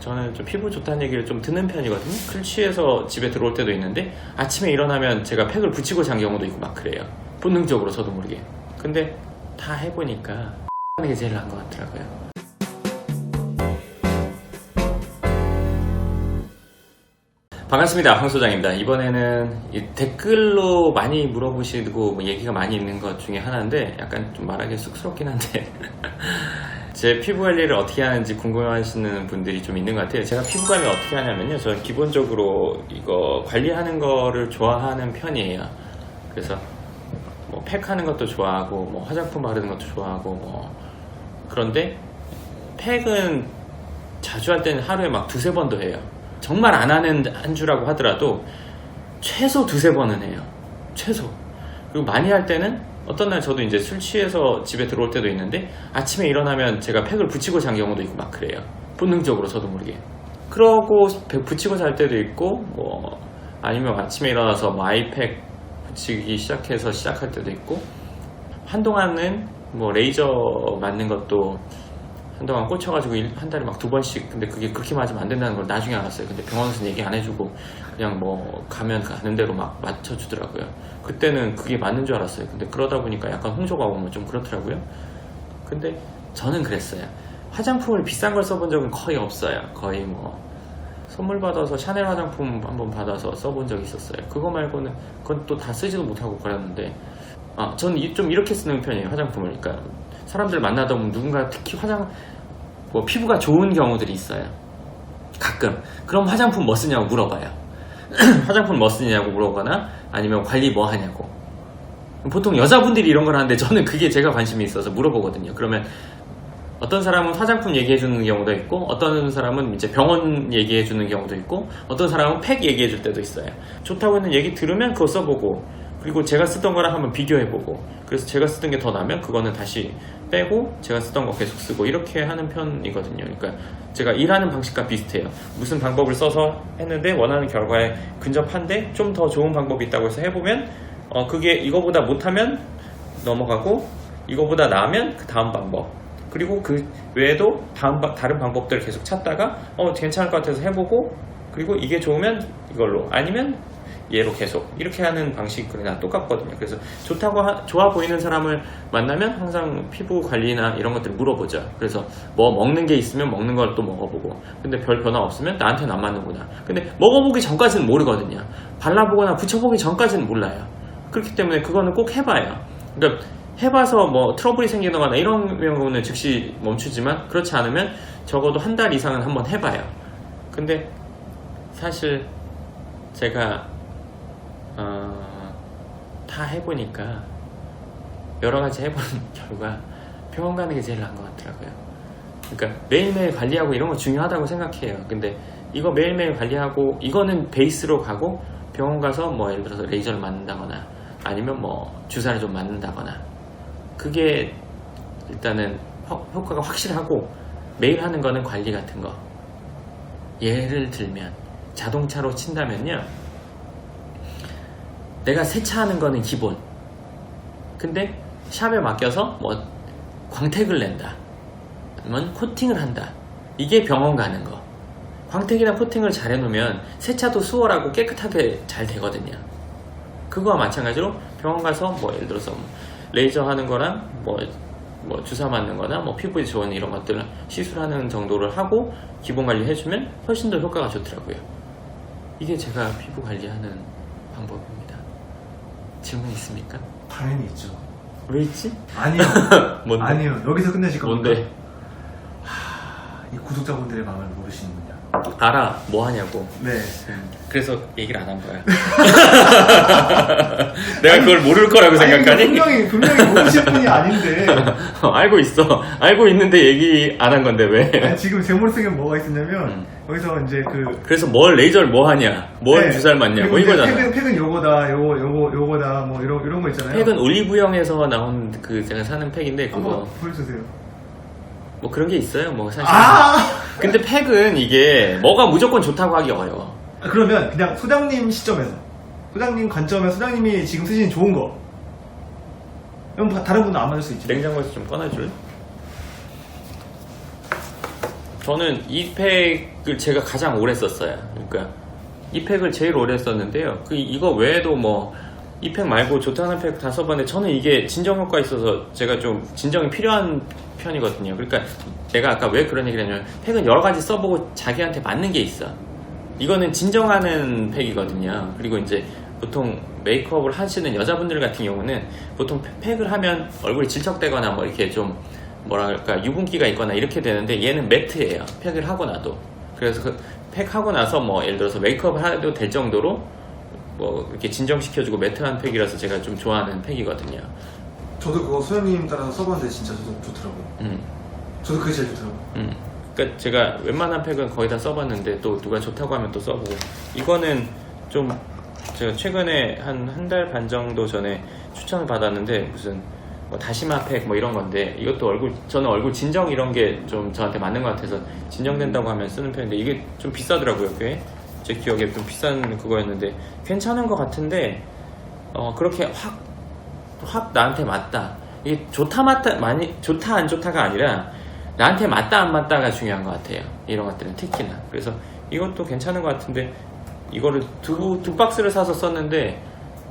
저는 좀 피부 좋다는 얘기를 좀 듣는 편이거든요. 술 취해서 집에 들어올 때도 있는데 아침에 일어나면 제가 팩을 붙이고 잔 경우도 있고 막 그래요. 본능적으로 저도 모르게. 근데 다 해보니까 하는 게 제일 나은 것 같더라고요. 반갑습니다. 황 소장입니다. 이번에는 댓글로 많이 물어보시고 뭐 얘기가 많이 있는 것 중에 하나인데 약간 좀 말하기 쑥스럽긴 한데 제 피부 관리를 어떻게 하는지 궁금해하시는 분들이 좀 있는 것 같아요. 제가 피부 관리를 어떻게 하냐면요, 저는 기본적으로 이거 관리하는 거를 좋아하는 편이에요. 그래서 뭐 팩하는 것도 좋아하고 뭐 화장품 바르는 것도 좋아하고 뭐 그런데 팩은 자주 할 때는 하루에 막 두세 번도 해요. 정말 안 하는 한 주라고 하더라도 최소 두세 번은 해요. 최소. 그리고 많이 할 때는 어떤 날 저도 이제 술 취해서 집에 들어올 때도 있는데 아침에 일어나면 제가 팩을 붙이고 잔 경우도 있고 막 그래요. 본능적으로 저도 모르게. 그러고 붙이고 잘 때도 있고 뭐 아니면 아침에 일어나서 뭐 아이팩 붙이기 시작할 때도 있고, 한동안은 뭐 레이저 맞는 것도 한동안 꽂혀가지고 한 달에 막 2번씩, 근데 그게 그렇게 맞으면 안 된다는 걸 나중에 알았어요. 근데 병원에서는 얘기 안 해주고 그냥 뭐 가면 가는 대로 막 맞춰주더라고요. 그때는 그게 맞는 줄 알았어요. 근데 그러다 보니까 약간 홍조가 오면 좀 그렇더라고요. 근데 저는 그랬어요. 화장품을 비싼 걸 써본 적은 거의 없어요. 거의 뭐 선물 받아서 샤넬 화장품 한번 받아서 써본 적이 있었어요. 그거 말고는 그건 또 다 쓰지도 못하고 그랬는데, 저는 좀 이렇게 쓰는 편이에요, 화장품을. 그러니까 사람들 만나다 보면 누군가 특히 뭐 피부가 좋은 경우들이 있어요. 가끔. 그럼 화장품 뭐 쓰냐고 물어봐요. 화장품 뭐 쓰냐고 물어보거나 아니면 관리 뭐 하냐고. 보통 여자분들이 이런 걸 하는데 저는 그게 제가 관심이 있어서 물어보거든요. 그러면 어떤 사람은 화장품 얘기해주는 경우도 있고, 어떤 사람은 이제 병원 얘기해주는 경우도 있고, 어떤 사람은 팩 얘기해줄 때도 있어요. 좋다고 하는 얘기 들으면 그거 써보고, 그리고 제가 쓰던 거랑 한번 비교해보고, 그래서 제가 쓰던 게 더 나면 그거는 다시 빼고 제가 쓰던 거 계속 쓰고 이렇게 하는 편이거든요. 그러니까 제가 일하는 방식과 비슷해요. 무슨 방법을 써서 했는데 원하는 결과에 근접한데 좀 더 좋은 방법이 있다고 해서 해보면 그게 이거보다 못하면 넘어가고, 이거보다 나으면 그 다음 방법, 그리고 그 외에도 다른 방법들을 계속 찾다가 괜찮을 것 같아서 해보고, 그리고 이게 좋으면 이걸로, 아니면 얘로 계속 이렇게 하는 방식이 다 똑같거든요. 그래서 좋아 보이는 사람을 만나면 항상 피부 관리나 이런 것들 물어보죠. 그래서 뭐 먹는 게 있으면 먹는 걸 또 먹어보고, 근데 별 변화 없으면 나한테는 안 맞는구나. 근데 먹어보기 전까지는 모르거든요. 발라보거나 붙여보기 전까지는 몰라요. 그렇기 때문에 그거는 꼭 해봐요. 그러니까 해봐서 뭐 트러블이 생기거나 이런 경우는 즉시 멈추지만, 그렇지 않으면 적어도 한 달 이상은 한번 해봐요. 근데 사실 제가 다 해보니까, 여러 가지 해본 결과 병원 가는 게 제일 나은 것 같더라고요. 그러니까 매일매일 관리하고 이런 거 중요하다고 생각해요. 근데 이거 매일매일 관리하고 이거는 베이스로 가고, 병원 가서 뭐 예를 들어서 레이저를 맞는다거나 아니면 뭐 주사를 좀 맞는다거나, 그게 일단은 효과가 확실하고, 매일 하는 거는 관리 같은 거. 예를 들면 자동차로 친다면요, 내가 세차하는 거는 기본. 근데 샵에 맡겨서 뭐 광택을 낸다, 아니면 코팅을 한다, 이게 병원 가는 거. 광택이나 코팅을 잘 해놓으면 세차도 수월하고 깨끗하게 잘 되거든요. 그거와 마찬가지로 병원 가서 뭐 예를 들어서 레이저 하는 거랑 뭐 주사 맞는 거나 뭐 피부에 좋은 이런 것들을 시술하는 정도를 하고 기본 관리 해주면 훨씬 더 효과가 좋더라고요. 이게 제가 피부 관리하는 방법입니다. 질문 있습니까? 당연히 있죠. 왜 있지? 아니요. 뭔데? 아니요. 여기서 끝내실 겁니까? 뭔데? 이 구독자분들의 마음을 모르시는군요. 알아. 뭐 하냐고. 네. 그래서 얘기를 안 한 거야. 내가 그걸 모를 거라고 생각하니? 분명히 모르실 분이 아닌데. 알고 있어. 알고 있는데 얘기 안 한 건데 왜? 아니, 지금 제 머릿속에 뭐가 있었냐면, 여기서 이제 그래서 뭘 레이저를 뭐 하냐, 뭘 네. 주사를 맞냐, 뭐 그리고 이제 이거잖아. 팩은 요거다, 요거다, 뭐 이런 거 있잖아요. 팩은 올리브영에서 나온 제가 사는 팩인데, 그거 한번 보여주세요. 뭐 그런 게 있어요, 뭐 사실. 근데 팩은 이게 뭐가 무조건 좋다고 하기 어려워. 그러면 그냥 소장님 시점에서, 소장님 관점에서 소장님이 지금 쓰시는 좋은 거, 그럼 다른 분은 안 맞을 수 있지. 냉장고에서 좀 꺼내줄래? 저는 이 팩을 제가 가장 오래 썼어요. 그러니까 이 팩을 제일 오래 썼는데요. 이거 외에도 뭐 이 팩 말고 좋다는 팩 다 써봤는데 저는 이게 진정 효과 있어서 제가 좀 진정이 필요한 편이거든요. 그러니까 내가 아까 왜 그런 얘기를 했냐면 팩은 여러 가지 써보고 자기한테 맞는 게 있어. 이거는 진정하는 팩이거든요. 그리고 이제 보통 메이크업을 하시는 여자분들 같은 경우는 보통 팩을 하면 얼굴이 질척대거나 뭐 이렇게 좀 뭐랄까 유분기가 있거나 이렇게 되는데 얘는 매트예요. 팩을 하고 나도. 그래서 그 팩 하고 나서 뭐 예를 들어서 메이크업을 해도 될 정도로 뭐 이렇게 진정시켜주고 매트한 팩이라서 제가 좀 좋아하는 팩이거든요. 저도 그거 소장님 따라서 써봤는데 진짜 저도 좋더라고요. 저도 그게 제일 좋더라고요. 그러니까 제가 웬만한 팩은 거의 다 써봤는데 또 누가 좋다고 하면 또 써보고 이거는 좀 제가 최근에 한 달 반 정도 전에 추천을 받았는데 무슨 뭐 다시마 팩 뭐 이런 건데 이것도 저는 얼굴 진정 이런 게 좀 저한테 맞는 것 같아서 진정된다고 하면 쓰는 편인데 이게 좀 비싸더라고요. 꽤 제 기억에 좀 비싼 그거였는데 괜찮은 것 같은데 그렇게 확 나한테 맞다 이게 좋다 안 좋다가 아니라 나한테 맞다 안 맞다가 중요한 것 같아요. 이런 것들은 특히나. 그래서 이것도 괜찮은 것 같은데 이거를 두 박스를 사서 썼는데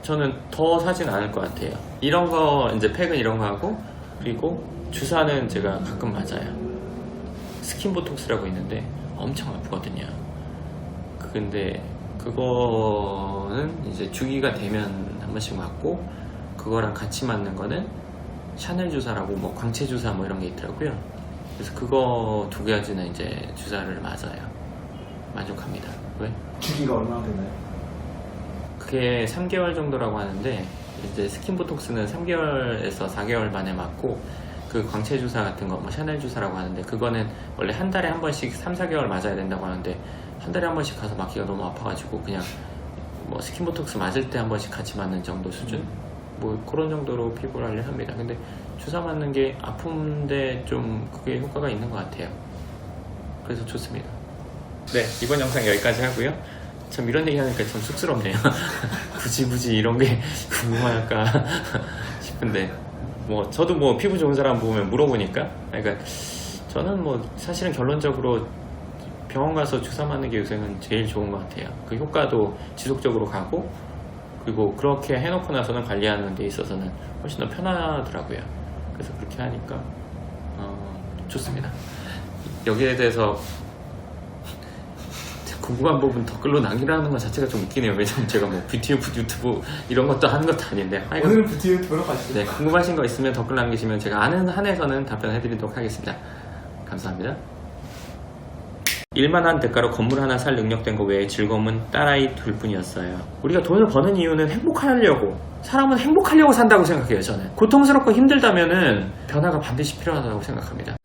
저는 더 사진 않을 것 같아요. 이런 거 이제 팩은 이런 거 하고 그리고 주사는 제가 가끔 맞아요. 스킨보톡스라고 있는데 엄청 아프거든요. 근데 그거는 이제 주기가 되면 한 번씩 맞고 그거랑 같이 맞는 거는 샤넬 주사라고 뭐 광채 주사 뭐 이런 게 있더라고요. 그래서 그거 두 가지는 이제 주사를 맞아요. 만족합니다. 왜? 주기가 얼마나 되나요? 그게 3개월 정도라고 하는데 이제 스킨보톡스는 3개월에서 4개월 만에 맞고 그 광채 주사 같은 거 뭐 샤넬 주사라고 하는데 그거는 원래 한 달에 한 번씩 3-4개월 맞아야 된다고 하는데 한 달에 한 번씩 가서 맞기가 너무 아파가지고 그냥 뭐 스킨보톡스 맞을 때 한 번씩 같이 맞는 정도 수준? 뭐 그런 정도로 피부 관리를 합니다. 근데 주사 맞는 게 아픈데 좀 그게 효과가 있는 것 같아요. 그래서 좋습니다. 네, 이번 영상 여기까지 하고요. 참 이런 얘기 하니까 참 쑥스럽네요. 굳이 이런 게 궁금할까 싶은데 뭐 저도 뭐 피부 좋은 사람 보면 물어보니까 그러니까 저는 뭐 사실은 결론적으로 병원 가서 주사 맞는 게 요새는 제일 좋은 것 같아요. 그 효과도 지속적으로 가고 그리고 그렇게 해놓고 나서는 관리하는 데 있어서는 훨씬 더 편하더라고요. 그래서 그렇게 하니까 좋습니다. 여기에 대해서 궁금한 부분 댓글로 남기라는 것 자체가 좀 웃기네요. 왜냐면 제가 뭐 뷰티 유튜브 이런 것도 하는 것도 아닌데 오늘은 뷰티 유튜브로 가시죠. 네, 궁금하신 거 있으면 댓글 남기시면 제가 아는 한에서는 답변해드리도록 하겠습니다. 감사합니다. 일만한 대가로 건물 하나 살 능력 된 거 외에 즐거움은 딸아이 둘 뿐이었어요. 우리가 돈을 버는 이유는 행복하려고, 사람은 행복하려고 산다고 생각해요. 저는 고통스럽고 힘들다면은 변화가 반드시 필요하다고 생각합니다.